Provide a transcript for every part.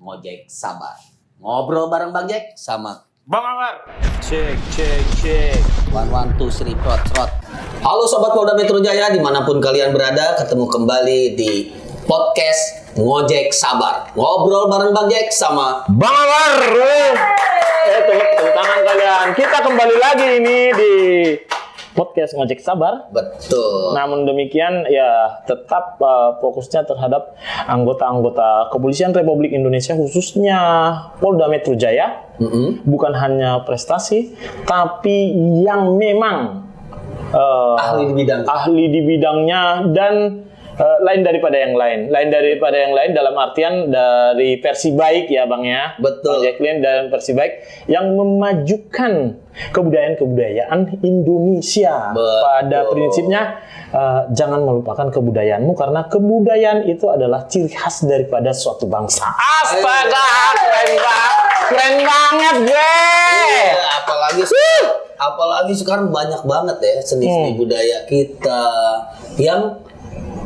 Ngojek Sabar. Ngobrol bareng Bang Jack sama Bang Anwar. Cek. 112 3 Trot. Halo Sobat Polda Metro Jaya dimanapun kalian berada, ketemu kembali di podcast Ngojek Sabar. Ngobrol bareng Bang Jack sama Bang Anwar. Tepuk tangan kalian. Kita kembali lagi ini di podcast Ngojek Sabar. Betul. Namun demikian ya tetap fokusnya terhadap anggota-anggota Kepolisian Republik Indonesia khususnya Polda Metro Jaya. Bukan hanya prestasi, tapi yang memang ahli di bidangnya dan lain daripada yang lain. Dalam artian dari versi baik ya Bang ya. Betul. Bang Jacqueline dan versi baik yang memajukan kebudayaan Indonesia. Betul. Pada prinsipnya jangan melupakan kebudayaanmu karena kebudayaan itu adalah ciri khas daripada suatu bangsa. Astaga, keren banget gue. Apalagi sekarang banyak banget ya seni-seni budaya kita yang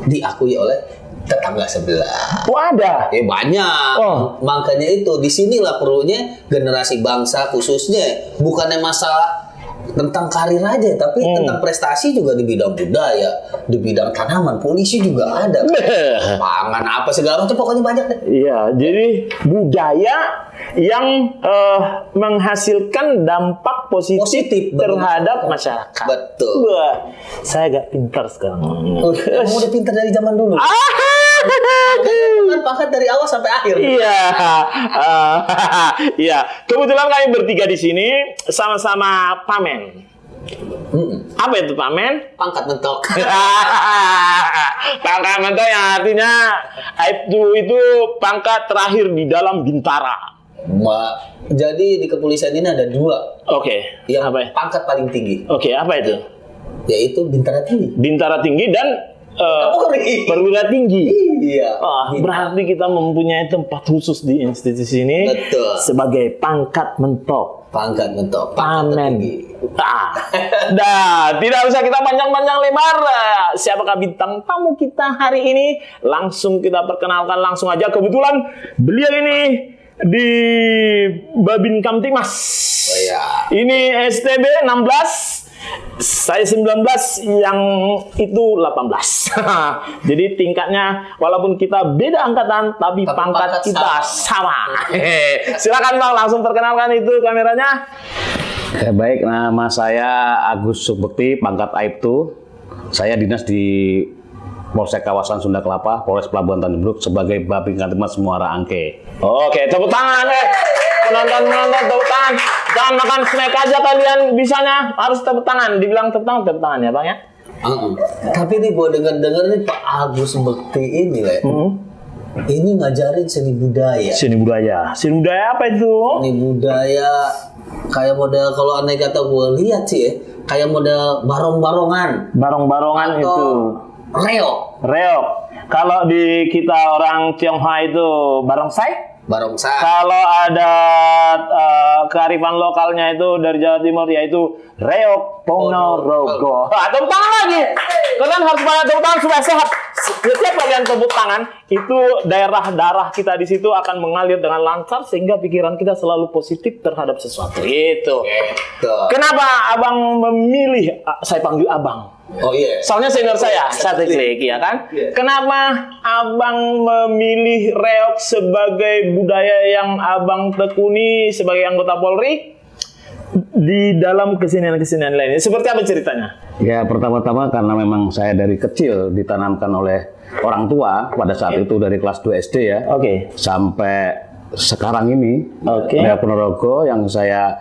diakui oleh tetangga sebelah. Oh ada? Banyak. Makanya itu disinilah perlunya generasi bangsa khususnya bukannya masalah tentang karir aja, tapi tentang prestasi juga di bidang budaya, di bidang tanaman, polisi juga ada. Pangan apa segala macam pokoknya banyak deh. Iya, jadi budaya yang menghasilkan dampak positif terhadap masyarakat. Betul. Wah, saya agak pintar sekarang. Kamu udah pintar dari zaman dulu. Kan pangkat dari awal sampai akhir. Iya. Iya. Kebetulan kami bertiga di sini sama-sama pamen. Apa itu pamen? Pangkat mentok. Pangkat mentok yang artinya itu pangkat terakhir di dalam bintara. Jadi di kepolisian ini ada dua. Oke. Yang Apa ya? pangkat paling tinggi. Oke, apa itu? Yaitu bintara tinggi. Bintara tinggi dan perwira tinggi. Iya. Berarti kita mempunyai tempat khusus di institusi ini. Betul. Sebagai pangkat mentok. Pangkat mentok. Pangkat Pamen. tinggi. Tidak usah kita panjang-panjang lebar. Siapakah bintang tamu kita hari ini? Langsung kita perkenalkan langsung aja. Kebetulan beliau ini di Babin Kamtimas. Oh ya. Ini STB 16. Saya 19, yang itu 18. Jadi tingkatnya walaupun kita beda angkatan tapi pangkat kita sama. Silakan Bang, langsung perkenalkan itu kameranya. Baik, nama saya Agus Subekti, pangkat Aibtu. Saya dinas di Polsek Kawasan Sunda Kelapa, Polres Pelabuhan Tanjung Priok sebagai Babin Kamtimas Muara Angke. Oke, tepuk tangan penonton tepuk tangan. Jangan makan snack aja kalian bisanya, harus tepuk tangan. Dibilang tepuk tangan ya Bang ya. Tapi nih gue denger nih Pak Agus Bekti ini lah. Ini ngajarin seni budaya. Seni budaya apa itu? Seni budaya kayak model kalau aneh kata gue lihat sih ya, kayak model barong-barongan. Barong-barongan atau itu. Reok. Kalau di kita orang Tionghoa itu barongsai. Barongsai. Kalau ada kearifan lokalnya itu dari Jawa Timur yaitu reok Ponorogo. Tepuk tangan lagi. Kalian harus pada tepuk tangan supaya sehat. Setiap kalian tepuk tangan itu daerah darah kita di situ akan mengalir dengan lancar sehingga pikiran kita selalu positif terhadap sesuatu. Itu. Kenapa Abang memilih saya panggil Abang? Oh iya. Soalnya senior saya, satu klik ya kan. Kenapa Abang memilih reok sebagai budaya yang Abang tekuni sebagai anggota Polri di dalam kesenian-kesenian lainnya? Seperti apa ceritanya? Ya, pertama-tama karena memang saya dari kecil ditanamkan oleh orang tua pada saat itu dari kelas 2 SD ya. Sampai sekarang ini reok Ponorogo yang saya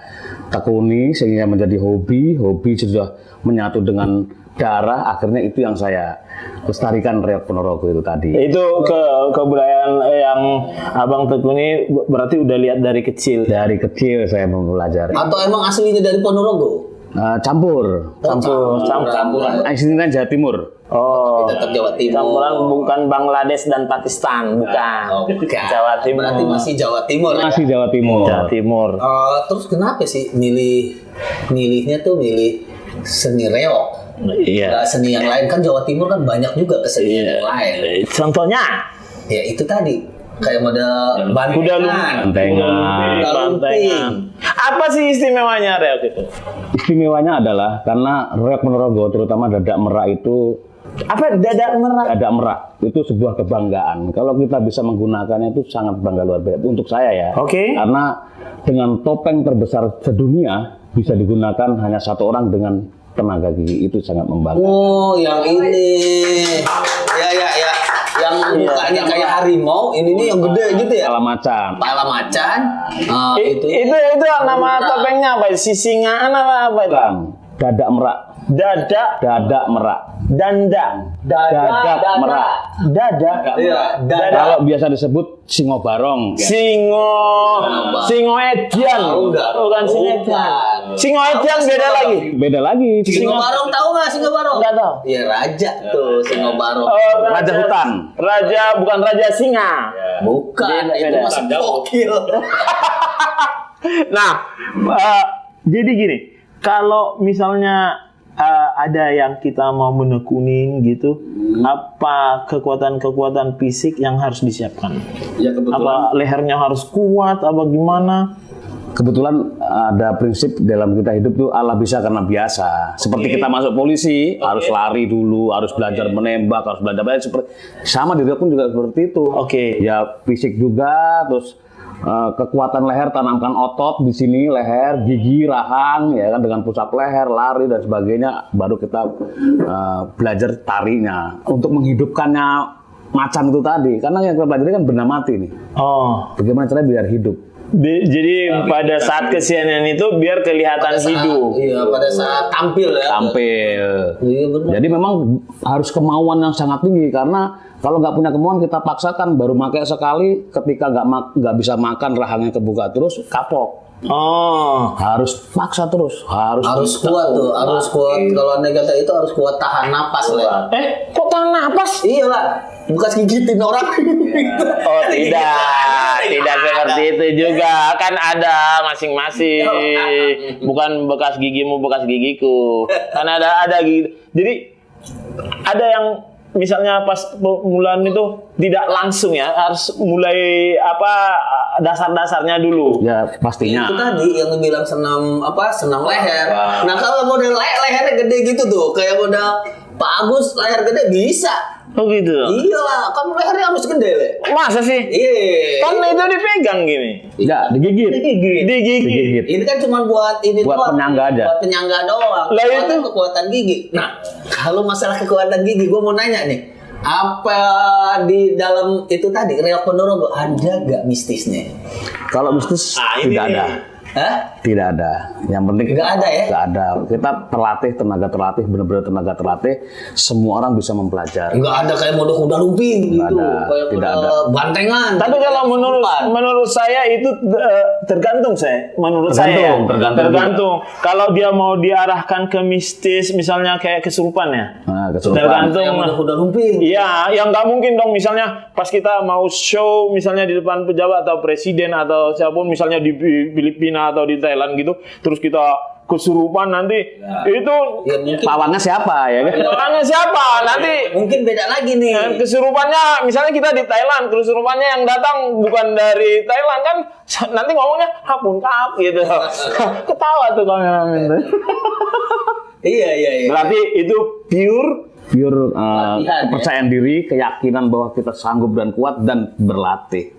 tekuni sehingga menjadi hobi sudah menyatu dengan darah, akhirnya itu yang saya lestarikan reok Ponorogo itu tadi. Itu kebudayaan yang Abang tekuni berarti udah lihat dari kecil. Dari kecil saya mempelajari. Atau emang aslinya dari Ponorogo? Campuran. Aslinya Jawa Timur. Tapi tetap Jawa Timur. Campuran bukan Bangladesh dan Pakistan, bukan. Bukan. Jawa Timur. Berarti masih Jawa Timur. Masih Jawa Timur. Jawa Timur. Terus kenapa sih milihnya tuh milih seni reok? Iya. Seni yang lain kan Jawa Timur kan banyak juga kesenian yang lain. Contohnya? Ya itu tadi kayak model Kuda bantengan. bantengan. Apa sih istimewanya reok itu? Istimewanya adalah karena reok Ponorogo, terutama dadak merak itu, Apa dadak merah? dadak merak itu sebuah kebanggaan. Kalau kita bisa menggunakannya itu sangat bangga luar biasa untuk saya ya. Oke. Karena dengan topeng terbesar sedunia bisa digunakan hanya satu orang dengan tenaga gigi, itu sangat membanggakan. Oh, yang ini. Ya. Yang mukanya kayak harimau, ini nih yang gede gitu ya. Kepala macan. Kepala macan. Itu nama topengnya apa? Sisingaan apa itu? Bukan. Dadak merak. Dadak merak. Dadak merak. Iya, Kalau biasa disebut singo barong. Singo edian. Bukan singo edian. Singo edian beda lagi. Beda lagi. Singo barong tahu nggak singo barong? Nggak tahu. Iya, raja tuh singo barong. Raja hutan. Raja bukan raja singa. Bukan, itu Beda. masih gokil. Nah, jadi gini, kalau misalnya ada yang kita mau menekunin gitu, apa kekuatan-kekuatan fisik yang harus disiapkan? Ya kebetulan. Apa lehernya harus kuat, apa gimana? Kebetulan ada prinsip dalam kita hidup tuh Allah bisa karena biasa. Seperti kita masuk polisi, harus lari dulu, harus belajar menembak, harus belajar seperti sama di reok pun juga seperti itu. Oke. Ya fisik juga, terus kekuatan leher, tanamkan otot di sini, leher, gigi, rahang, ya kan, dengan pusat leher, lari dan sebagainya, baru kita belajar tarinya untuk menghidupkannya macan itu tadi. Karena yang kita pelajari kan benda mati nih. Oh, Bagaimana caranya biar hidup? jadi pada saat kesenian itu biar kelihatan hidup. Iya, pada saat tampil ya. Tampil. Iya benar. Jadi memang harus kemauan yang sangat tinggi, karena kalau nggak punya kemauan kita paksakan baru pakai sekali, ketika nggak bisa makan rahangnya kebuka terus kapok. Oh, Harus paksa terus, Harus kuat tuh, harus kuat. Kalau anda kata itu harus kuat tahan napas lah. kok tahan napas? Iyalah, bekas gigitin orang. Oh tidak seperti itu juga, kan ada masing-masing, bukan bekas gigimu bekas gigiku, kan ada gitu. Jadi ada yang misalnya pas permulaan itu tidak langsung ya, harus mulai dasar-dasarnya dulu. ya pastinya. Itu tadi yang dibilang senam leher. Nah kalau model lehernya gede gitu tuh, kayak model Pak Agus leher gede bisa. Oh gitu. Iyalah, kan lehernya harus gede le. Masa sih? Iya. Kan itu dipegang gini. Ya digigit. Digigit. Ini kan cuma buat ini Buat doang. penyangga aja. Buat penyangga doang. Lah itu? Kekuatan gigi. Nah, kalau masalah kekuatan gigi, gue mau nanya nih. Apa di dalam itu tadi reok Ponorogo ada gak mistisnya? Kalau mistis ini tidak ada. Hah? Tidak ada. Yang penting Nggak ada ya? Nggak ada. Kita terlatih, tenaga terlatih, benar-benar tenaga terlatih. Semua orang bisa mempelajari. Enggak ada kayak model kuda lumping gitu. Nggak ada, Kayak tidak model ada. bantengan. Tapi kalau menurut saya itu tergantung saya. Tergantung. Kalau dia mau diarahkan ke mistis, misalnya kayak kesurupan ya. Nah, kesurupan. Tergantung. Kayak model kuda lumping. Iya, yang nggak mungkin dong. Misalnya pas kita mau show, misalnya di depan pejabat atau presiden atau siapapun, misalnya di Filipina atau di Thailand gitu, terus kita kesurupan nanti itu Ya mungkin Lawannya siapa ya kan? orangnya siapa nanti. mungkin beda lagi nih. Kesurupannya, misalnya kita di Thailand, kesurupannya yang datang bukan dari Thailand kan, nanti ngomongnya hapun kap gitu. Ketawa tuh kameramen tuh. Iya. Berarti itu pure Latihan, kepercayaan diri, keyakinan bahwa kita sanggup dan kuat dan berlatih.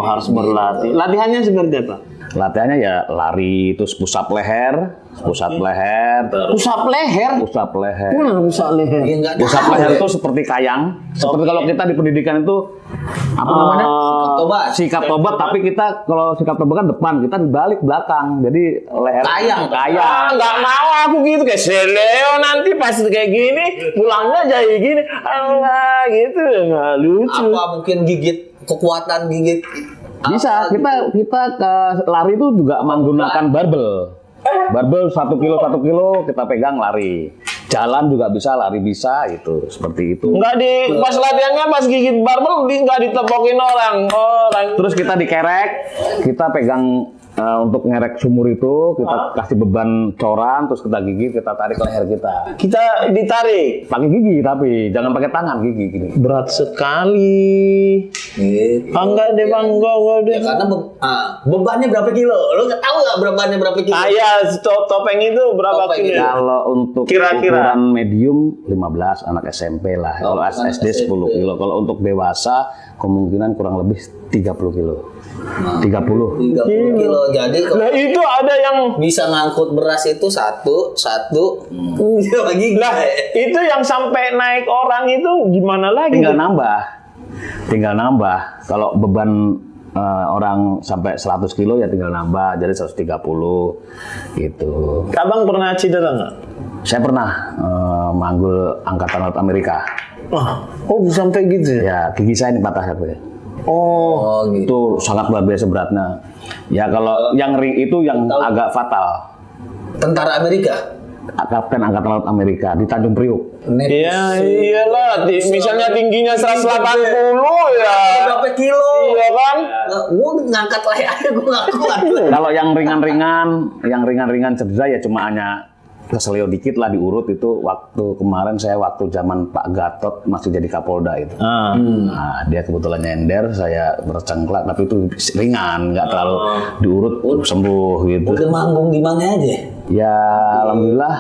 harus berlatih. Latihannya seperti apa? Latihannya ya lari, terus pusap leher, pusap leher, Pusap leher. pusap leher. Pusap leher. Ya enggak Pusap tahu leher ya. itu seperti kayang, seperti kalau kita di pendidikan itu apa namanya? Tobat. Sikap tobat, tapi kita kalau sikap tobat kan depan, kita dibalik belakang. Jadi leher Kayang. Nggak mau aku gitu kayak Seleo nanti pas kayak gini pulangnya jadi gini, gitu nggak lucu. Apa mungkin kekuatan gigit Bisa, kita ke lari itu juga menggunakan barbel. Barbel 1 kilo kita pegang lari. Jalan juga bisa, lari bisa, itu seperti itu. Nggak pas latihannya pas gigit barbel nggak ditepokin orang. Terus kita dikerek, kita pegang untuk ngerek sumur itu kita kasih beban coran, terus kita gigit, kita tarik leher kita. Kita ditarik. Pakai gigi tapi jangan pakai tangan, gigi gini. Berat sekali. Gitu. Enggak deh bang, enggak deh. Ya karena bebannya berapa kilo? Lo nggak tahu nggak bebannya berapa kilo? Ya, topeng itu berapa Topeng kilo? itu. Kalau untuk Kira-kira. ukuran medium 15 anak SMP lah. Oh, Kalau anak SD 10 SMP. kilo. Kalau untuk dewasa kemungkinan kurang lebih 30 kilo. 30. 30 kilo. Jadi kalau Nah itu ada yang bisa ngangkut beras itu satu lagi lah itu yang sampai naik orang itu gimana lagi? Tinggal nambah. Kalau beban orang sampai 100 kilo ya tinggal nambah jadi 130 gitu. Abang pernah cedera nggak? Saya pernah manggul Angkatan Laut Amerika. Oh sampai gitu ya? Ya gigi saya ini patah ya. Oh, gitu. Itu sangat luar biasa beratnya. Ya kalau yang ring itu yang agak fatal. Tentara Amerika. Kapten Angkatan Laut Amerika di Tanjung Priuk. iya iyalah. Misalnya tingginya 180 ya. Berapa kilo? Iya kan? Gue ngangkat leher aja gue nggak kuat. Kalau yang ringan-ringan cedera ya cuma hanya keselio dikit lah diurut itu waktu kemarin saya waktu zaman Pak Gatot masih jadi Kapolda itu. Nah, dia kebetulan nyender, saya bercengklak tapi itu ringan, nggak terlalu diurut sembuh gitu. Udah manggung di mana aja? Ya alhamdulillah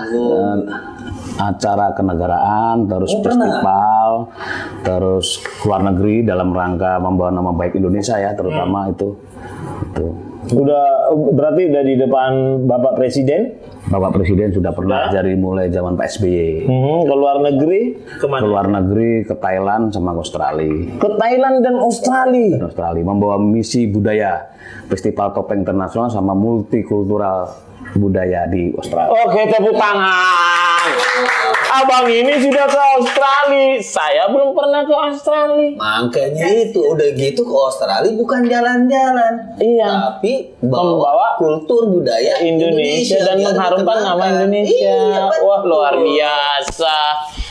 acara kenegaraan, terus festival, terus keluar negeri dalam rangka membawa nama baik Indonesia ya terutama itu. Udah berarti udah di depan Bapak Presiden? Bapak Presiden sudah pernah dari mulai zaman Pak SBY. Ke luar negeri kemana? Ke luar negeri, ke Thailand sama ke Australia. Ke Thailand dan Australia. Membawa misi budaya Festival Topeng Internasional sama multikultural budaya di Australia. Oke, tepuk tangan. Abang ini sudah ke Australia. Saya belum pernah ke Australia. Makanya itu udah gitu ke Australia bukan jalan-jalan, Iya. tapi Membawa bawa kultur budaya Indonesia dan biar mengharumkan nama dikenalkan. Indonesia. Iya, betul. Wah, luar biasa.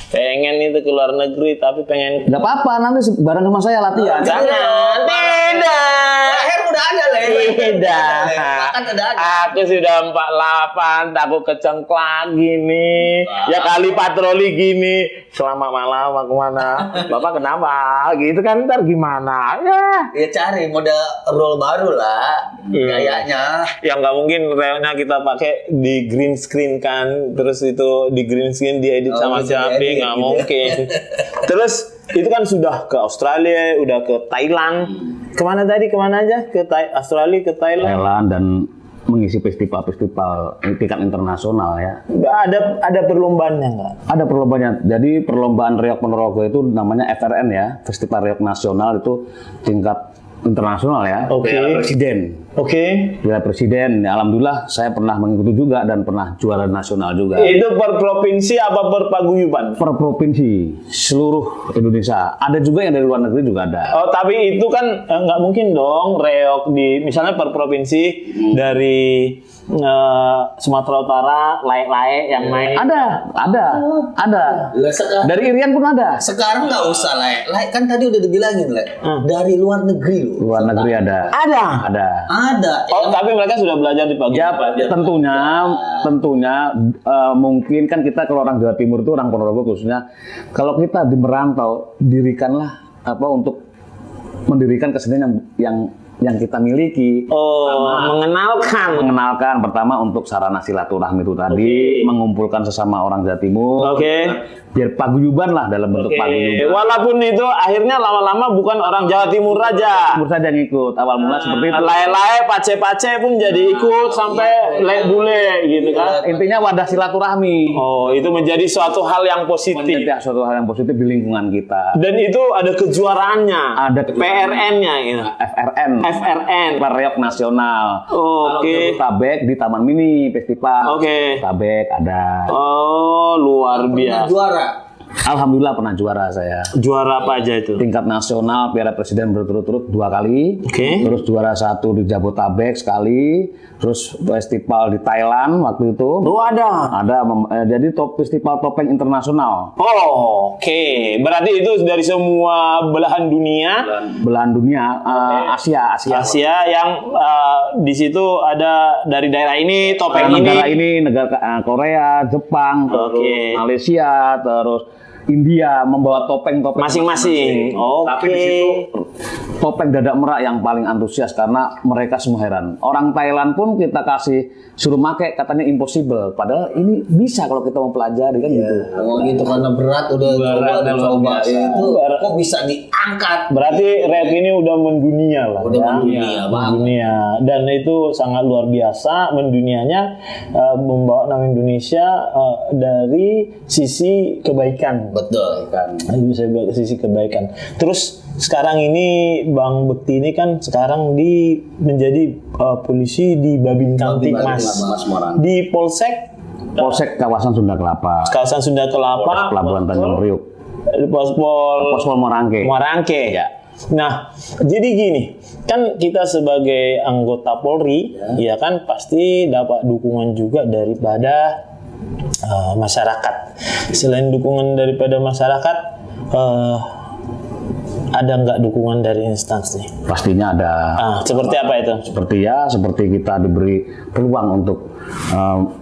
Pengen itu ke luar negeri tapi pengen Nggak apa-apa, nanti bareng sama saya latihan. jangan. Tidak. Leher udah ada leher. Tidak. Makan udah ada. Aku sudah 48, takut kecengklak gini. Ya kali patroli gini. Selama malam mau kemana? Bapak kenapa? Gitu kan ntar gimana? Ya. Ya cari model role baru lah gayanya. Yang nggak mungkin reelnya kita pakai di green screen kan. Terus itu di green screen diedit sama bisa siapa? diedit, Nggak gitu. mungkin. Terus itu kan sudah ke Australia, udah ke Thailand. Kemana tadi? Kemana aja? Ke Australia, ke Thailand. Thailand dan mengisi festival-festival tingkat internasional ya. Ada perlombaannya nggak? Ada perlombaannya. Jadi perlombaan Reok Ponorogo itu namanya FRN ya, Festival Reok Nasional itu tingkat internasional ya. Oke. Piala Presiden. Oke. Piala Presiden. Ya, alhamdulillah saya pernah mengikuti juga dan pernah juara nasional juga. Itu per provinsi apa per paguyuban? Per provinsi seluruh Indonesia. Ada juga yang dari luar negeri juga ada. Oh, tapi itu kan nggak mungkin dong reok di misalnya per provinsi dari Sumatera Utara, laek-laek yang main. Ada. Lah, Dari Irian pun ada. sekarang nggak usah lah, kan tadi udah dibilangin lah. Dari luar negeri loh. Luar negeri ada. Ada. Ada. Oh, tapi mereka sudah belajar di Ya, paguyuban. tentunya mungkin kan kita kalau orang Jawa Timur itu orang Ponorogo khususnya, kalau kita di merantau dirikanlah untuk mendirikan kesenian yang kita miliki. Mengenalkan pertama untuk sarana silaturahmi itu tadi, mengumpulkan sesama orang Jawa Timur. Oke. Biar paguyuban lah dalam bentuk paguyuban. Walaupun itu akhirnya lama-lama bukan orang Jawa Timur aja. Timur saja yang ikut. Awal mula seperti itu. Lae-lae, pace-pace pun jadi ikut sampai lek bule gitu kan. Intinya wadah silaturahmi. Oh, itu menjadi suatu hal yang positif. Menjadi suatu hal yang positif di lingkungan kita. Dan itu ada kejuaraannya. Ada PRN-nya gitu. FRN. Reok Nasional. Oke. Tabek di Taman Mini Festival. Oke. Tabek ada. Oh, luar biasa. Juara. Alhamdulillah pernah juara saya. Juara apa aja itu? Tingkat nasional Piala Presiden berturut-turut 2 kali. Oke. Terus juara 1 di Jabotabek sekali. Terus festival di Thailand waktu itu. Oh, ada. Jadi festival topeng internasional. Oh, oke. Berarti itu dari semua belahan dunia. Belahan dunia, Asia. Yang di situ ada dari daerah ini, topeng Negara ini. negara Korea, Jepang, terus Oke. Malaysia, terus India membawa topeng-topeng Masing-masing. Oke. Tapi di situ topeng dadak merak yang paling antusias karena mereka semua heran. Orang Thailand pun kita kasih suruh make katanya impossible. Padahal ini bisa kalau kita mau pelajari kan gitu. Oh gitu karena berat udah coba itu kok bisa diangkat. Berarti rap ini udah mendunia lah. Udah ya. mendunia banget. Mendunia. Dan itu sangat luar biasa mendunianya, membawa nama Indonesia dari sisi kebaikan. Betul kan. Bisa dari sisi kebaikan. Terus sekarang ini Bang Bekti ini kan sekarang menjadi polisi di Babin Kamtipmas. Di Polsek Kawasan Sunda Kelapa, kawasan Sunda Kelapa, Pelabuhan Tanjung Priuk, Pospol Morangke. Ya. Nah, jadi gini, kan kita sebagai anggota Polri, ya kan pasti dapat dukungan juga daripada masyarakat. Selain dukungan daripada masyarakat, ada nggak dukungan dari instansi? Pastinya ada. Seperti apa itu? Seperti kita diberi peluang untuk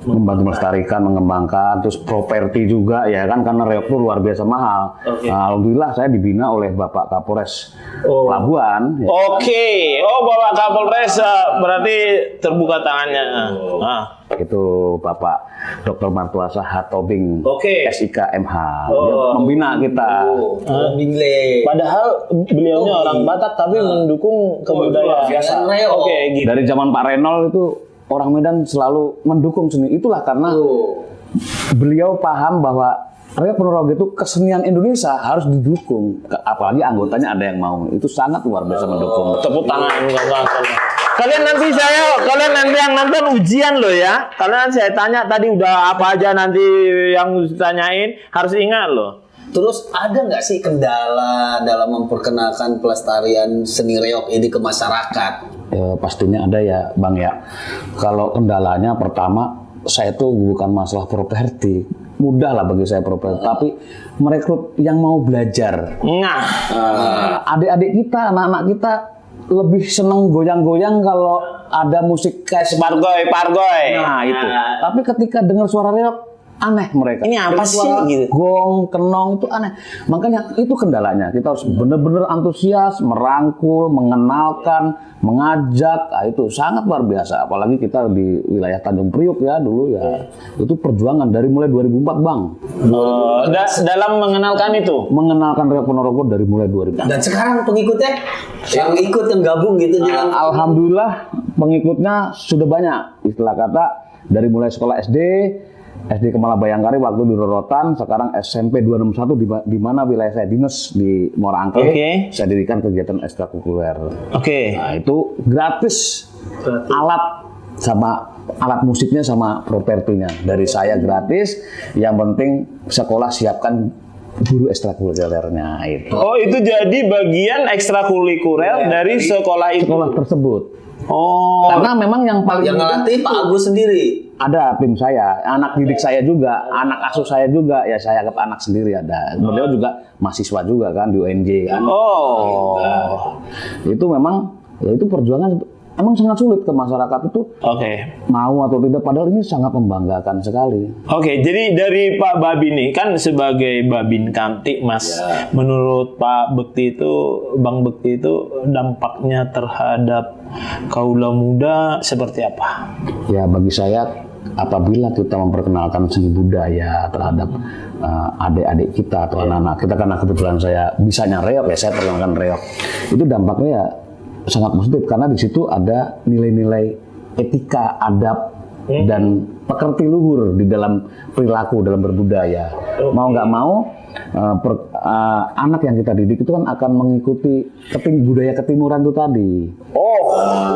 membantu melestarikan, mengembangkan, terus properti juga ya kan karena reok itu luar biasa mahal. Alhamdulillah saya dibina oleh Bapak Kapolres Pelabuhan. Ya. Oke. Bapak Kapolres berarti terbuka tangannya. Itu Bapak Dr. Martuasa Hatobing, SIK MH. Dia membina kita. Padahal beliaunya orang Batak tapi mendukung kebudayaan. Gitu. Dari zaman Pak Renol itu orang Medan selalu mendukung seni. Itulah karena beliau paham bahwa Reok Ponorogo itu kesenian Indonesia harus didukung. Apalagi anggotanya ada yang mau. Itu sangat luar biasa mendukung. Tepuk tangan. Kalian nanti yang nonton ujian loh ya. Kalian saya tanya tadi udah apa aja nanti yang ditanyain harus ingat loh. Terus ada nggak sih kendala dalam memperkenalkan pelestarian seni reok ini ke masyarakat? Pastinya ada ya Bang ya. Kalau kendalanya pertama saya tuh bukan masalah properti. Mudah lah bagi saya properti. Tapi merekrut yang mau belajar. Adik-adik kita, anak-anak kita lebih seneng goyang-goyang kalau ada musik kayak pargoy. Nah itu. Tapi ketika dengar suara reok aneh mereka. Ini apa sih gitu? Gong, kenong itu aneh. Makanya itu kendalanya. Kita harus benar-benar antusias, merangkul, mengenalkan, mengajak. Nah, itu sangat luar biasa. Apalagi kita di wilayah Tanjung Priuk ya dulu ya. Itu perjuangan dari mulai 2004 Bang. Dalam mengenalkan itu? Mengenalkan Reok Ponorogo dari mulai 2004. Dan sekarang pengikutnya yang gabung gitu dengan Alhamdulillah pengikutnya sudah banyak. Istilah kata dari mulai sekolah SD Kemala Bayangkari waktu di Rorotan, sekarang SMP 261 di mana wilayah saya dinas di Morangke. Saya dirikan kegiatan ekstrakurikuler. Nah, itu gratis. Alat musiknya sama propertinya dari saya gratis. Yang penting sekolah siapkan guru ekstrakurikulernya itu. Itu jadi bagian ekstrakurikuler dari sekolah itu. Sekolah tersebut. Karena memang yang paling ngelatih Pak Agus sendiri. Ada tim saya, anak didik saya juga, anak asuh saya juga, ya saya anggap anak sendiri ada. Beliau juga mahasiswa juga kan di UNJ kan. Itu memang ya itu perjuangan emang sangat sulit ke masyarakat itu. Mau atau tidak, padahal ini sangat membanggakan sekali. Jadi dari Pak Babin nih kan sebagai Babin Kamtipmas, menurut Pak Bekti itu, Bang Bekti itu dampaknya terhadap kaula muda seperti apa? Ya bagi saya apabila kita memperkenalkan seni budaya terhadap adik-adik kita atau anak-anak kita, karena kebetulan saya bisanya reok ya, saya perkenalkan reok, itu dampaknya ya sangat positif karena di situ ada nilai-nilai etika, adab dan pekerti luhur di dalam perilaku dalam berbudaya. Mau nggak mau anak yang kita didik itu kan akan mengikuti budaya ketimuran itu tadi.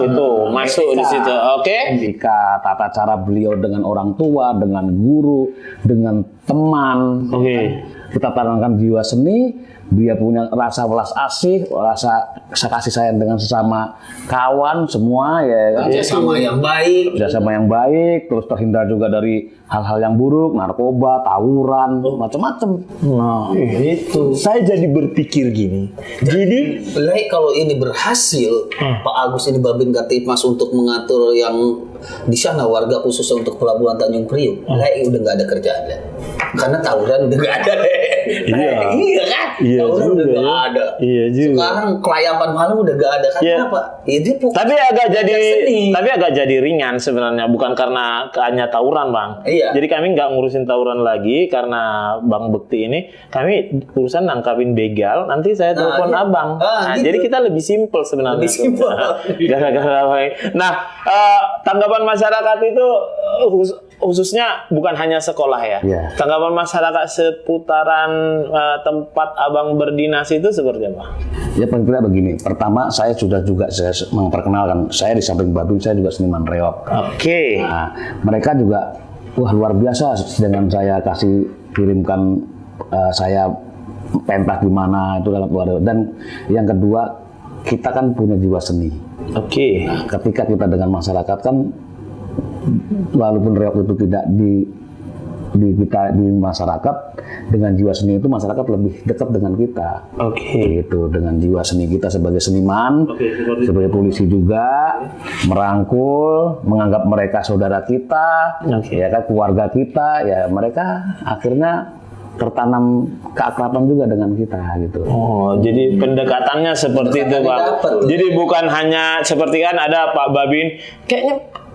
Itu masuk di situ. Etika, tata cara beliau dengan orang tua, dengan guru, dengan teman. kita tanamkan jiwa seni, dia punya rasa welas asih, rasa kasih sayang dengan sesama kawan semua ya. Kerjasama yang baik. Kerjasama yang baik, terus terhindar juga dari hal-hal yang buruk, narkoba, tawuran, macam-macam. Nah, itu. Saya jadi berpikir gini. Jadi, Kalau ini berhasil, Pak Agus ini Babin Kamtipmas untuk mengatur yang di sana warga khususnya untuk Pelabuhan Tanjung Priuk, udah nggak ada kerjaan ya. Karena tawuran udah nggak ada. Iya kan? Iya Tawuran juga udah nggak ya. ada. Iya juga. Sekarang kelayapan malam udah nggak ada. Kan Iya. apa? Ini tapi agak jadi ringan sebenarnya, bukan karena hanya tawuran, Bang. Iya. Jadi kami nggak ngurusin tawuran lagi karena Bang Bekti ini, kami urusan nangkapin begal. Nanti saya telepon iya. Abang. Gitu. Jadi kita lebih simpel sebenarnya. Lebih simpel. Gara-gara nah, tanggapan masyarakat itu khususnya bukan hanya sekolah ya. Iya. Tanggapan masyarakat seputaran tempat Abang berdinas itu seperti apa? Ya paling tidak begini. Pertama, saya sudah juga saya memperkenalkan. Saya di samping Babin, saya juga seniman reok. Oke. Nah, mereka juga wah luar biasa dengan saya kasih kirimkan saya pentas di mana itu dalam luar. Dan yang kedua, kita kan punya jiwa seni. Oke. Nah, ketika kita dengan masyarakat kan walaupun reok itu tidak di masyarakat, dengan jiwa seni itu masyarakat lebih dekat dengan kita. Oke. Gitu, dengan jiwa seni kita sebagai seniman, sebagai polisi juga, merangkul, menganggap mereka saudara kita, ya kan, keluarga kita, ya mereka akhirnya tertanam keakraban juga dengan kita gitu. Oh, jadi pendekatannya seperti itu, Pak. Jadi bukan hanya seperti kan ada Pak Babin,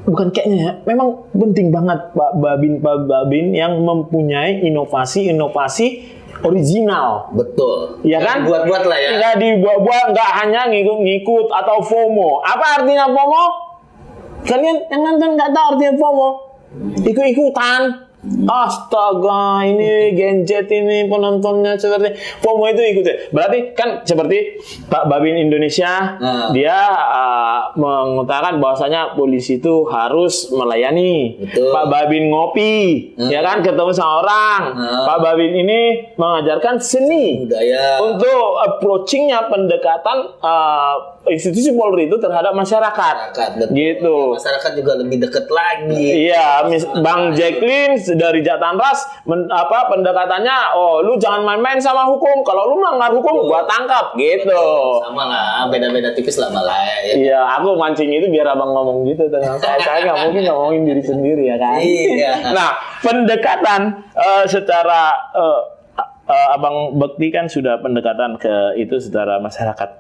bukan kayaknya ya, memang penting banget Pak Babin yang mempunyai inovasi original. Betul. Ya kan? Buat-buat lah ya. Nggak dibuat-buat, nggak hanya ngikut atau FOMO. Apa artinya FOMO? Kalian yang nonton nggak tahu artinya FOMO? Ikut-ikutan. Astaga, ini Gen Z ini penontonnya seperti FOMO itu ikut. Berarti kan seperti Pak Babin Indonesia, dia mengutarakan bahwasanya polisi itu harus melayani. Betul. Pak Babin ngopi, ya kan, ketemu sama orang. Pak Babin ini mengajarkan seni Budaya. untuk approaching-nya pendekatan institusi Polri itu terhadap masyarakat. Betul. Gitu. Masyarakat juga lebih dekat lagi. Iya, Bang Jacqueline dari Jatanras pendekatannya, oh lu jangan main-main sama hukum. Kalau lu melanggar hukum, gua tangkap gitu. Sama lah, beda-beda tipis lah malah ya. Iya, aku mancing itu biar abang ngomong gitu dengan saya. Saya nggak mungkin ngomongin diri sendiri ya kan. Iya. Nah, pendekatan secara Abang Bekti kan sudah pendekatan ke itu secara masyarakat.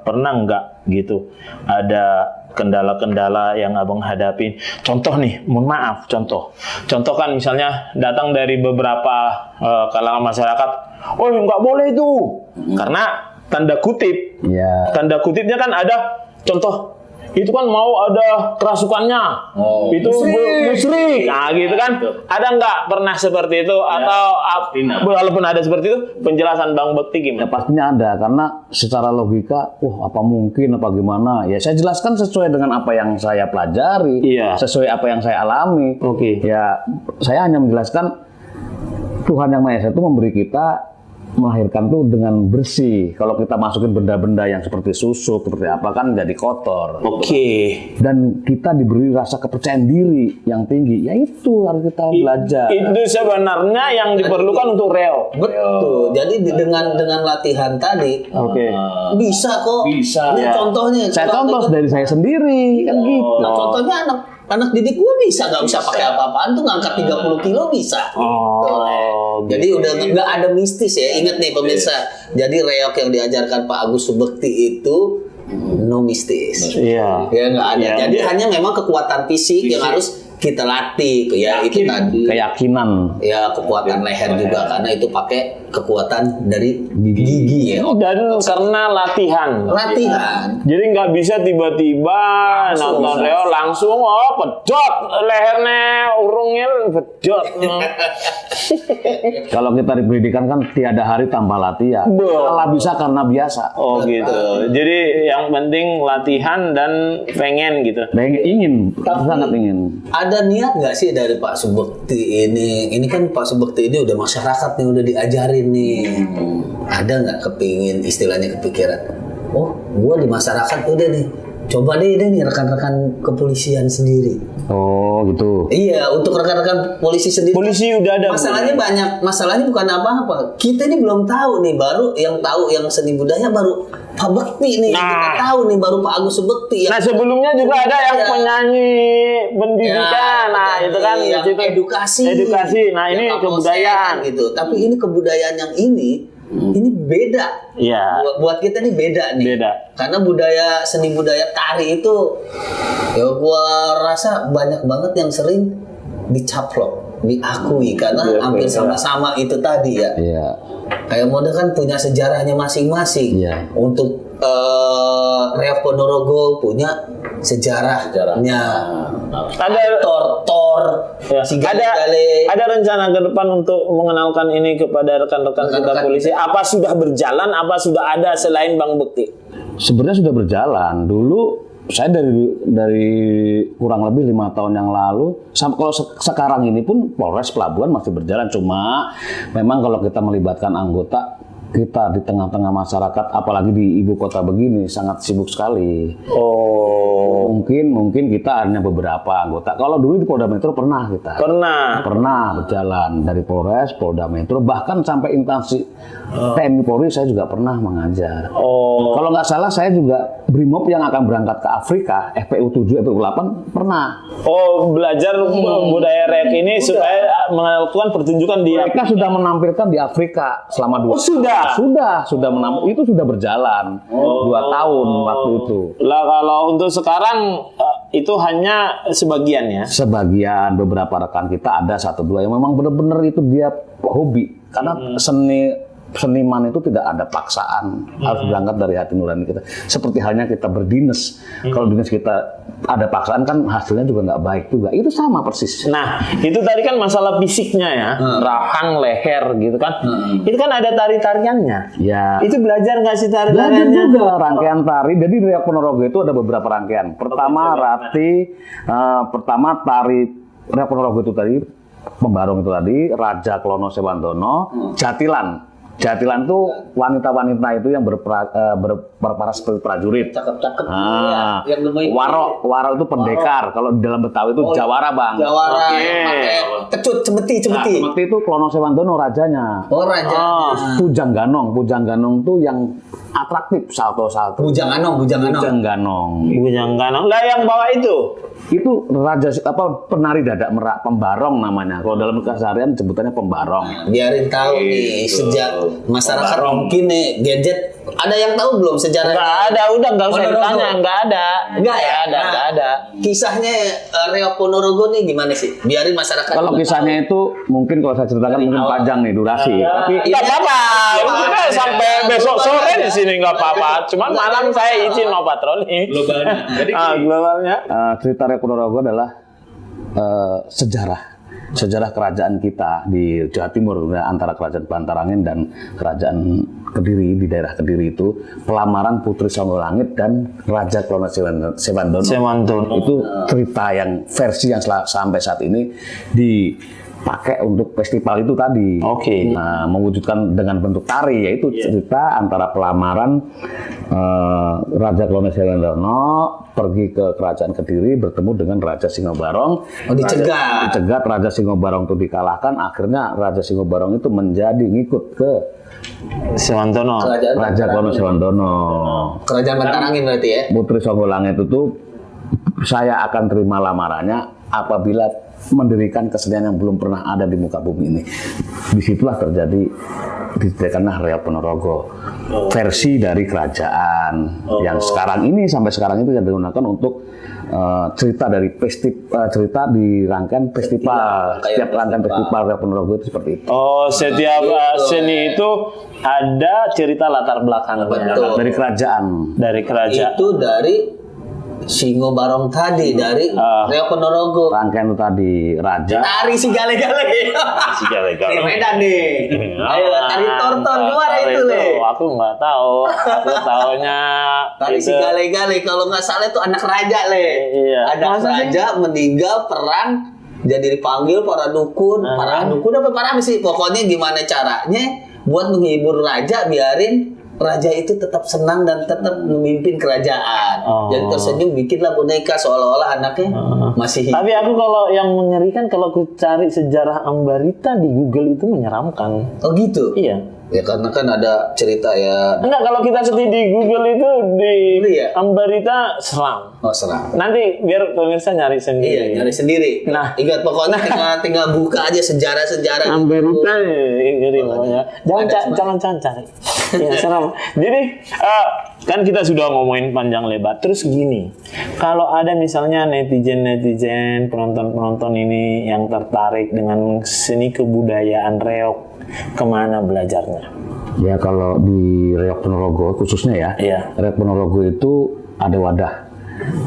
Pernah nggak gitu ada kendala-kendala yang abang hadapin? Contoh nih, mohon maaf, contoh kan misalnya datang dari beberapa kalangan masyarakat, oh nggak boleh itu, karena tanda kutip, tanda kutipnya kan ada contoh. Itu kan mau ada kerasukannya, itu musyrik, nah gitu kan. Ada nggak pernah seperti itu atau walaupun ada seperti itu, penjelasan Bang Bekti gimana? Ya pastinya ada, karena secara logika, apa mungkin, apa gimana? Ya saya jelaskan sesuai dengan apa yang saya pelajari, sesuai apa yang saya alami. Ya saya hanya menjelaskan Tuhan Yang Maha Esa itu memberi kita, melahirkan tuh dengan bersih. Kalau kita masukin benda-benda yang seperti susu, seperti apa kan jadi kotor. Dan kita diberi rasa kepercayaan diri yang tinggi. Ya itu harus kita belajar. Itu sebenarnya yang diperlukan untuk reok. Betul. Jadi dengan latihan tadi, bisa kok. Bisa. Ini contohnya. Saya contoh dari saya sendiri kan gitu. Nah, contohnya anak didik gue bisa, nggak usah pakai apa-apaan tuh ngangkat 30 kilo bisa. Jadi udah nggak ada mistis ya. Ingat nih pemirsa. Jadi reok yang diajarkan Pak Agus Subekti itu no mistis. Iya. Ya nggak ada. Jadi hanya memang kekuatan fisik yang harus kita latih. Ya itu tadi. Keyakinan. Ya kekuatan leher juga karena itu pakai kekuatan dari gigi ya. Dan karena latihan. Jadi nggak bisa tiba-tiba nonton Reo langsung pedot lehernya urungnya pedot. Kalau kita di pendidikan kan tiada hari tanpa latihan. Malah bisa karena biasa. Oh gitu. Jadi yang penting latihan dan pengen gitu. Ingin, sangat ingin. Ada niat nggak sih dari Pak Subekti ini? Ini kan Pak Subekti ini udah masyarakat nih, udah diajarin nih. Ada nggak kepingin istilahnya kepikiran? Oh, gua di masyarakat udah nih. Coba deh nih rekan-rekan kepolisian sendiri. Oh gitu. Iya, untuk rekan-rekan polisi sendiri. Polisi udah ada. Masalahnya banyak. Masalahnya bukan apa-apa. Kita ini belum tahu nih. Baru yang tahu yang seni budaya baru Pak Bekti nih. Kita tahu nih baru Pak Agus Subekti. Nah sebelumnya juga ada yang penyanyi pendidikan. Nah itu kan yang edukasi. Nah ini kebudayaan gitu. Tapi ini kebudayaan yang ini beda. Iya. Buat kita ini beda nih. Beda. Karena seni budaya tari itu ya gua rasa banyak banget yang sering dicaplok, diakui karena hampir sama-sama itu tadi ya. Iya. Kayak model kan punya sejarahnya masing-masing. Iya. Untuk Reo Ponorogo punya sejarahnya. Ada Tor, ada rencana ke depan untuk mengenalkan ini kepada rekan-rekan kita polisi. Apa sudah berjalan? Apa sudah ada selain Bang Bekti? Sebenarnya sudah berjalan. Dulu saya dari kurang lebih 5 tahun yang lalu, sampai kalau sekarang ini pun Polres Pelabuhan masih berjalan. Cuma memang kalau kita melibatkan anggota kita di tengah-tengah masyarakat, apalagi di ibu kota begini, sangat sibuk sekali. Oh, mungkin kita hanya beberapa anggota. Kalau dulu di Polda Metro pernah kita. Pernah berjalan dari Polres, Polda Metro, bahkan sampai instansi TNI Polri saya juga pernah mengajar. Oh. Kalau nggak salah saya juga Brimob yang akan berangkat ke Afrika, FPU 7, FPU 8 pernah. Oh, belajar budaya Reok ini supaya melakukan pertunjukan di Mereka sudah menampilkan di Afrika selama 2 Sudah menampilkan, itu sudah berjalan 2 tahun waktu itu. Lah kalau untuk sekarang itu hanya sebagian ya? Sebagian, beberapa rekan kita ada 1-2 yang memang benar-benar itu dia hobi. Karena seniman itu tidak ada paksaan, harus berangkat dari hati nurani kita. Seperti halnya kita berdinas, kalau dinas kita ada paksaan kan hasilnya juga nggak baik juga. Itu sama persis. Nah, itu tadi kan masalah fisiknya ya, rahang, leher gitu kan. Itu kan ada tari-tariannya. Ya. Itu belajar nggak sih Belajar tari-tariannya? juga rangkaian tari. Jadi di Reo Ponorogo itu ada beberapa rangkaian. Pertama tari Reo Ponorogo itu tadi, Pembarong itu tadi, Raja Klono Sewandono, Jatilan. Jatilan itu wanita-wanita itu yang berparas seperti prajurit. Cakep-cakep. Waro itu pendekar. Kalau di dalam Betawi itu jawara, Bang. Jawara. Pakai kecut, cemeti. Cemeti itu Klono Sewandono rajanya. Oh, raja. Pujang Ganong itu yang atraktif, salto-salto. Bujang Ganong. Lah yang bawa itu raja penari dadak merak, Pembarong namanya. Kalau dalam keseharian sebutannya Pembarong. Biarin tahu nih sejak masyarakat mungkin nih gadget. Ada yang tahu belum sejarah? Nggak ada, udah nggak usah ditanya, nggak ada. Nggak ada. Kisahnya Reo Ponorogo nih gimana sih? Biarin masyarakat. Kalau kisahnya itu mungkin kalau saya ceritakan mungkin panjang nih durasi. Tapi nggak apa-apa. Kita sampai besok sore di sini nggak apa-apa. Cuman malam saya izin mau patroli. Globalnya. Jadi globalnya. Cerita Reo Ponorogo adalah sejarah kerajaan kita di Jawa Timur, antara kerajaan Bantarangin dan kerajaan Kediri, di daerah Kediri itu pelamaran Putri Songgolangit dan Raja Klono Sewandono. Itu cerita yang versi yang sampai saat ini dipakai untuk festival itu tadi. Oke. Nah, mewujudkan dengan bentuk tari, yaitu cerita antara pelamaran Raja Klono Sewandono pergi ke kerajaan Kediri bertemu dengan Raja Singobarong. Dicegat Raja Singobarong itu dikalahkan, akhirnya Raja Singobarong itu ngikut ke Sewandono. Raja Klono Sewandono. Kerajaan Bantarangin berarti ya. Putri Songgolangit itu saya akan terima lamarannya apabila mendirikan kesenian yang belum pernah ada di muka bumi ini. Disitulah terjadi didirikanlah Reok Ponorogo, versi dari kerajaan yang sekarang ini sampai sekarang itu yang digunakan untuk cerita dari cerita di rangkaian festival. Setiap rangkaian festival Reok Ponorogo itu seperti itu. Oh, setiap seni itu ada cerita latar belakangnya. Betul. Dari kerajaan. Dari kerajaan. Itu dari Singo Barong tadi dari Reok Ponorogo. Rangkaian itu tadi raja. Tari si gale-gale. Si gale-gale. Di Medan nih. Ayo tari tortor gimana itu Le? Aku nggak tahu. Aku taunya Tari si gale-gale kalau nggak salah itu anak raja Le. Iya. Ada raja meninggal perang jadi dipanggil para dukun, para dukun apa para apa sih? Pokoknya gimana caranya buat menghibur raja biarin raja itu tetap senang dan tetap memimpin kerajaan. Jadi tersenyum bikinlah boneka seolah-olah anaknya masih hidup. Tapi aku kalau yang mengerikan kalau aku cari sejarah Ambarita di Google itu menyeramkan. Oh gitu? Iya. Ya karena kan ada cerita ya. Enggak, kalau kita ketik di Google itu di Iya. Ambarita seram. Oh serang. Nanti biar pemirsa nyari sendiri. Iya, nyari sendiri. Nah. Ingat pokoknya tinggal buka aja sejarah-sejarah. Ambarita ngeri pokoknya. Jangan cari. Ya, seram. Jadi kan kita sudah ngomongin panjang lebar. Terus gini, kalau ada misalnya netizen, penonton ini yang tertarik dengan seni kebudayaan reok, kemana belajarnya? Ya kalau di Reok Ponorogo khususnya ya, Iya. Reok Ponorogo itu ada wadah,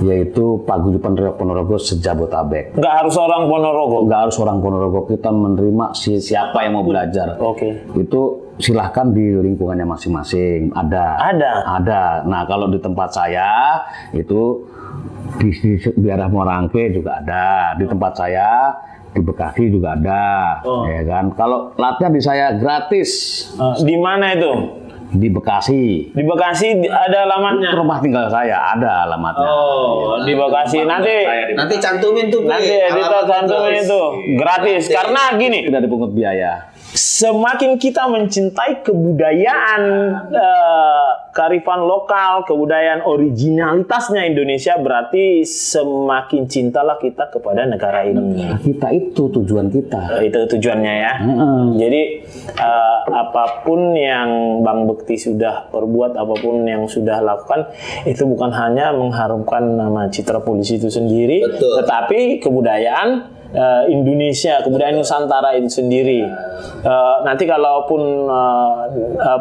yaitu Paguyuban Reok Ponorogo sejabotabek. Nggak harus orang Ponorogo. Nggak harus orang Ponorogo, kita menerima siapa yang mau belajar. Oke. Itu silahkan di lingkungannya masing-masing. Ada. Nah kalau di tempat saya itu di arah Morangke juga ada. Di tempat saya di Bekasi juga ada, ya kan. Kalau latihan di saya gratis. Di mana itu? Di Bekasi. Di Bekasi ada alamatnya. Rumah tinggal saya ada alamatnya. Oh, di Bekasi. Nanti cantumin tuh. Nanti editor cantumin itu gratis. Karena gini, Tidak dipungut biaya. semakin kita mencintai kebudayaan kearifan lokal, kebudayaan originalitasnya Indonesia, berarti semakin cintalah kita kepada negara ini. Kita itu tujuan kita. Itu tujuannya ya. Jadi apapun yang Bang Bekti sudah perbuat, apapun yang sudah lakukan, itu bukan hanya mengharumkan nama citra polisi itu sendiri, Betul. tetapi kebudayaan Indonesia, kebudayaan Nusantara itu sendiri. Nanti kalaupun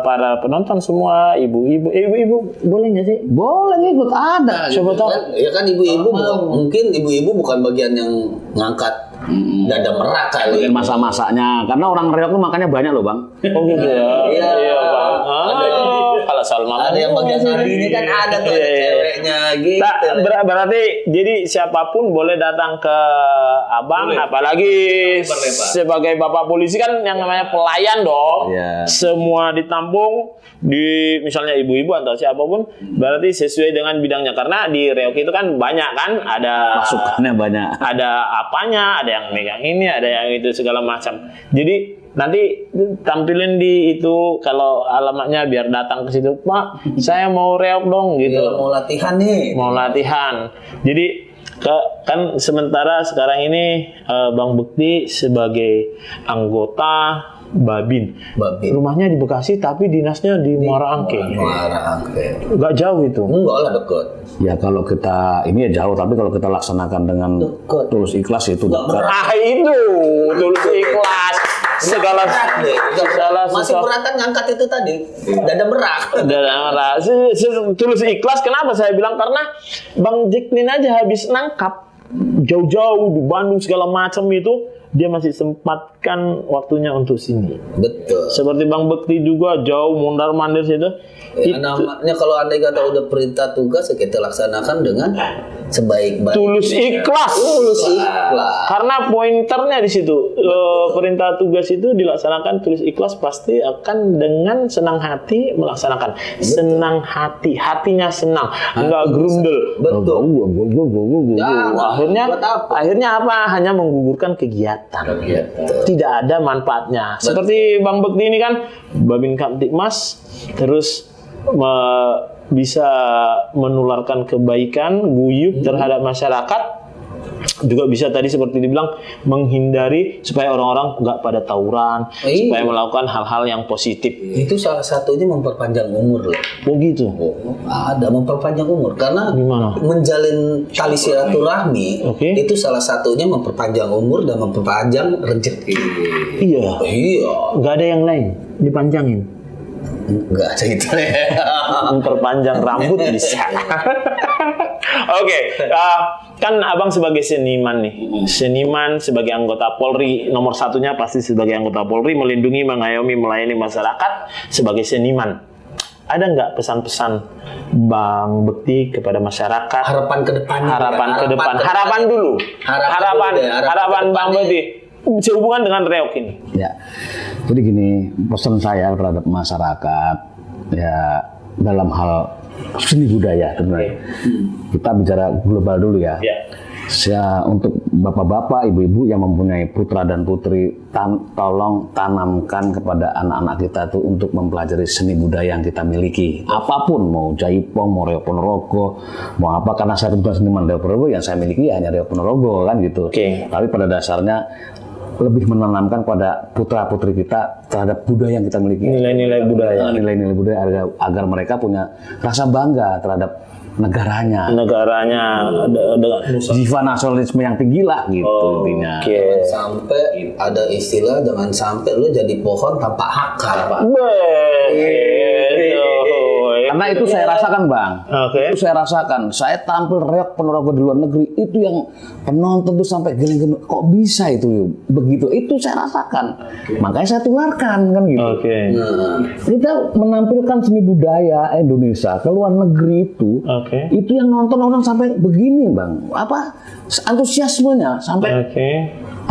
para penonton semua, ibu-ibu boleh nggak sih? Boleh ikut ada. Coba tahu. Ya kan ibu-ibu mungkin ibu-ibu bukan bagian yang ngangkat dada merak kali. Bagian masa-masanya, karena orang Reok itu makannya banyak loh bang. Oh gitu ya. Iya. Bang. Kalau Salma Ada yang bagian ini kan ada tuh ada ceweknya gitu. Berarti jadi siapapun boleh datang ke Abang, apalagi sebagai Bapak polisi kan yang namanya pelayan dong. Iya. Semua ditampung di misalnya ibu-ibu atau siapapun, berarti sesuai dengan bidangnya. Karena di Reok itu kan banyak kan, ada Pasukannya banyak. ada apanya, ada yang megang ini, ada yang itu segala macam. Jadi nanti tampilin di itu kalau alamatnya biar datang ke situ, Pak, saya mau reok dong gitu. Iya, mau latihan nih. Mau latihan. Jadi kan sementara sekarang ini Bang Bekti sebagai anggota Babin. Rumahnya di Bekasi tapi dinasnya di Muara Angke. Muara Angke. Nggak jauh itu. Enggak lah deket. Ya kalau kita ini ya jauh, tapi kalau kita laksanakan dengan Dekat. tulus ikhlas itu dekat. Itu tulus ikhlas. Segala Masih beratan ngangkat itu tadi. Dada berak. tulus ikhlas. Kenapa saya bilang? Karena Bang Jacqueline aja habis nangkap jauh-jauh di Bandung segala macam itu, dia masih sempatkan waktunya untuk sini. Betul. Seperti Bang Bekti juga jauh mondar-mandir situ. Ya, namanya kalau andai kata udah perintah tugas ya kita laksanakan dengan sebaik-baik. Tulus ikhlas. Tulus ikhlas. Karena pointernya di situ. Perintah tugas itu dilaksanakan tulus ikhlas, pasti akan dengan senang hati melaksanakan. Senang hati, hatinya senang, enggak grundel. Betul. Akhirnya apa? Hanya menggugurkan kegiatan. Tidak ada manfaatnya. Seperti Bang Bekti ini kan Babin Kamtibmas, terus bisa menularkan kebaikan, guyub terhadap masyarakat. juga bisa tadi seperti dibilang menghindari supaya orang-orang nggak pada tawuran, supaya melakukan hal-hal yang positif. Itu salah satunya memperpanjang umur loh. Oh gitu. Ada memperpanjang umur karena Gimana? menjalin tali silaturahmi itu salah satunya memperpanjang umur dan memperpanjang rezeki. Iya. Nggak ada yang lain dipanjangin. Enggak ada itu ya. Memperpanjang rambut bisa. Oke, kan abang sebagai seniman nih, seniman sebagai anggota Polri, nomor satunya pasti sebagai anggota Polri melindungi, mengayomi, melayani masyarakat sebagai seniman. Ada nggak pesan-pesan Bang Bekti kepada masyarakat? Harapan ke depannya. Harapan dulu. Harapan Bang Bekti sehubungan dengan reok ini. Ya, jadi gini, pesan saya terhadap masyarakat ya dalam hal seni budaya sebenarnya. Kita bicara global dulu ya. Saya untuk bapak-bapak, ibu-ibu yang mempunyai putra dan putri, tolong tanamkan kepada anak-anak kita tuh untuk mempelajari seni budaya yang kita miliki. Apapun, mau Jaipong, mau Reok Ponorogo, mau apa, karena saya bukan seniman Reok Ponorogo, yang saya miliki ya hanya Reok Ponorogo kan gitu. Tapi pada dasarnya lebih menanamkan pada putra-putri kita terhadap budaya yang kita miliki. Nilai-nilai budaya agar mereka punya rasa bangga terhadap negaranya dengan jiwa nasionalisme yang tinggi lah gitu intinya. Jangan sampai ada istilah jangan sampai lu jadi pohon tanpa akar, Pak. Karena itu saya rasakan, Bang. Itu saya rasakan. Saya tampil Reok Ponorogo di luar negeri, itu yang penonton tuh sampai geleng-geleng. Kok bisa itu begitu? Itu saya rasakan. Makanya saya tularkan kan gitu. Kita menampilkan seni budaya Indonesia ke luar negeri itu yang nonton orang sampai begini, Bang. Apa antusiasmenya sampai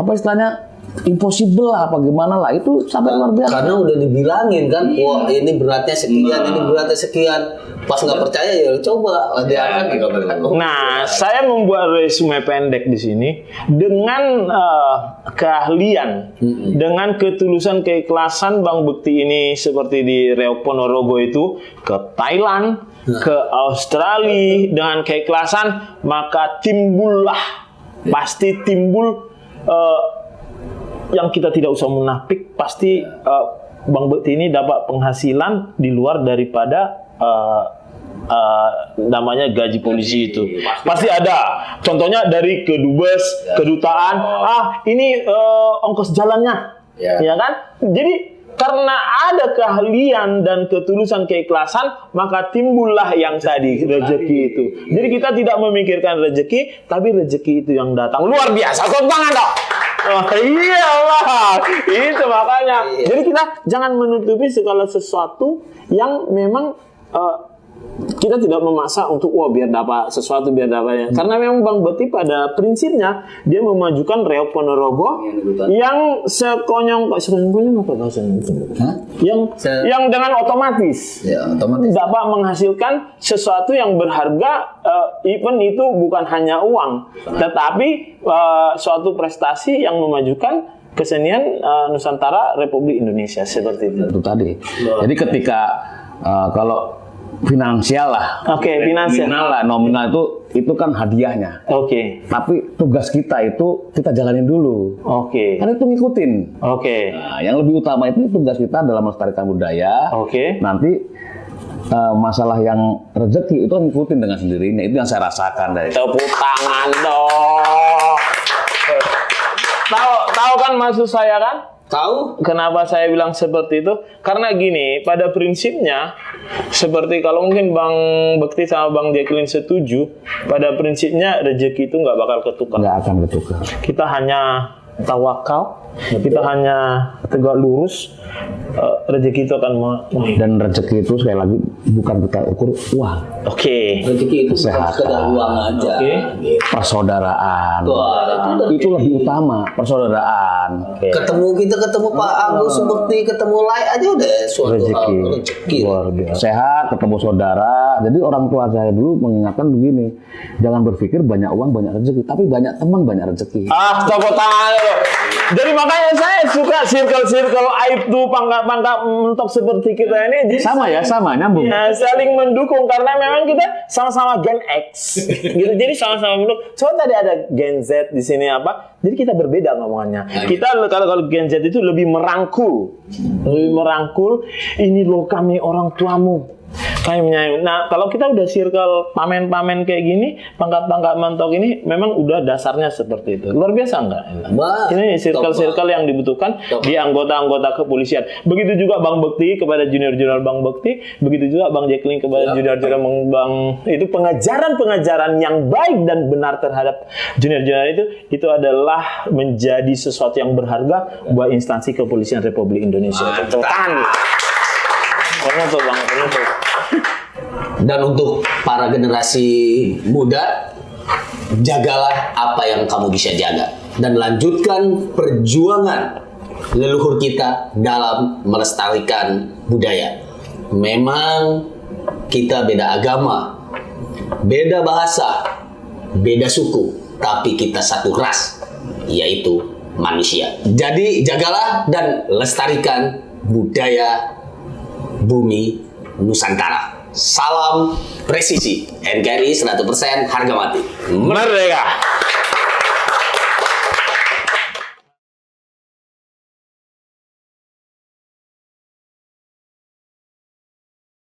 apa istilahnya? Impossible lah, apa gimana lah, itu sampai luar biasa. Karena udah dibilangin kan, wah ini beratnya sekian, ini beratnya sekian. Pas nggak percaya ya coba dia akan. Nah, saya membuat resume pendek di sini dengan keahlian, dengan ketulusan, keikhlasan Bang Bekti ini seperti di Reok Ponorogo itu ke Thailand, ke Australia dengan keikhlasan, maka pasti timbul yang kita tidak usah munafik, pasti Bang Bekti ini dapat penghasilan di luar daripada namanya gaji polisi itu. Pasti ada. Contohnya dari kedubes, kedutaan, ini ongkos jalannya. Ya kan? Jadi karena ada keahlian dan ketulusan keikhlasan, maka timbullah yang tadi rezeki itu. Jadi kita tidak memikirkan rezeki, tapi rezeki itu yang datang. Luar biasa. Tepuk tangan dong. Iyalah, itu makanya. Jadi kita jangan menutupi segala sesuatu yang memang kita tidak memaksa untuk biar dapat sesuatu, biar dapatnya. Karena memang Bang Bekti pada prinsipnya dia memajukan Reok Ponorogo yang sekonyong apa bahasanya? Yang dengan otomatis dapat menghasilkan sesuatu yang berharga, even itu bukan hanya uang, tetapi suatu prestasi yang memajukan kesenian Nusantara Republik Indonesia seperti itu. Itu tadi. Jadi ketika kalau finansial lah, finansial lah, nominal itu kan hadiahnya. Tapi tugas kita itu kita jalanin dulu. Kan itu ngikutin. Nah, yang lebih utama itu tugas kita dalam melestarikan budaya. Nanti masalah yang rezeki itu ngikutin dengan sendirinya. Itu yang saya rasakan dari. Tepuk tangan dong. Tahu kan maksud saya kan? Tahu? Kenapa saya bilang seperti itu? Karena gini, pada prinsipnya seperti kalau mungkin Bang Bekti sama Bang Jacqueline setuju, pada prinsipnya rezeki itu nggak bakal ketukar. Nggak akan ketukar. Kita hanya tawakal, kita hanya tegak lurus, rezeki itu akan dan rezeki itu sekali lagi bukan kita ukur uang. Rezeki itu bukan sekedar uang aja. Persaudaraan. Itu lebih utama, persaudaraan. Ketemu Pak Agus Bekti, ketemu Lai aja udah suatu rezeki. rezeki. Luar biasa. Sehat, ketemu saudara, Jadi orang tua saya dulu mengingatkan begini, jangan berpikir banyak uang banyak rezeki, tapi banyak teman banyak rezeki. Tepuk tangan lo. Jadi makanya saya suka circle-circle aib tuh pangkat-pangkat mentok seperti kita ini. Jadi Sama nyambung. ya, saling mendukung karena memang kita sama-sama Gen X. Gitu. Jadi sama-sama mendukung. Coba tadi ada Gen Z di sini apa? Jadi kita berbeda ngomongannya. Kita kalau Gen Z itu lebih merangkul. Ini loh kami orang tuamu. Kami menyayangi. Nah, kalau kita udah circle pamen-pamen kayak gini, pangkat-pangkat mentok ini memang udah dasarnya seperti itu. Luar biasa enggak? Ini circle-circle yang dibutuhkan di anggota-anggota kepolisian. Begitu juga Bang Bekti kepada junior-junior Bang Bekti, begitu juga Bang Jacqueline kepada junior-junior Bang itu pengajaran-pengajaran yang baik dan benar terhadap junior-junior itu adalah menjadi sesuatu yang berharga buat instansi kepolisian Republik Indonesia. Dan untuk para generasi muda, jagalah apa yang kamu bisa jaga dan lanjutkan perjuangan leluhur kita dalam melestarikan budaya. Memang kita beda agama, beda bahasa, beda suku, tapi kita satu ras, yaitu manusia. Jadi jagalah dan lestarikan budaya bumi Nusantara. Salam presisi, NKRI 100% harga mati. Merdeka!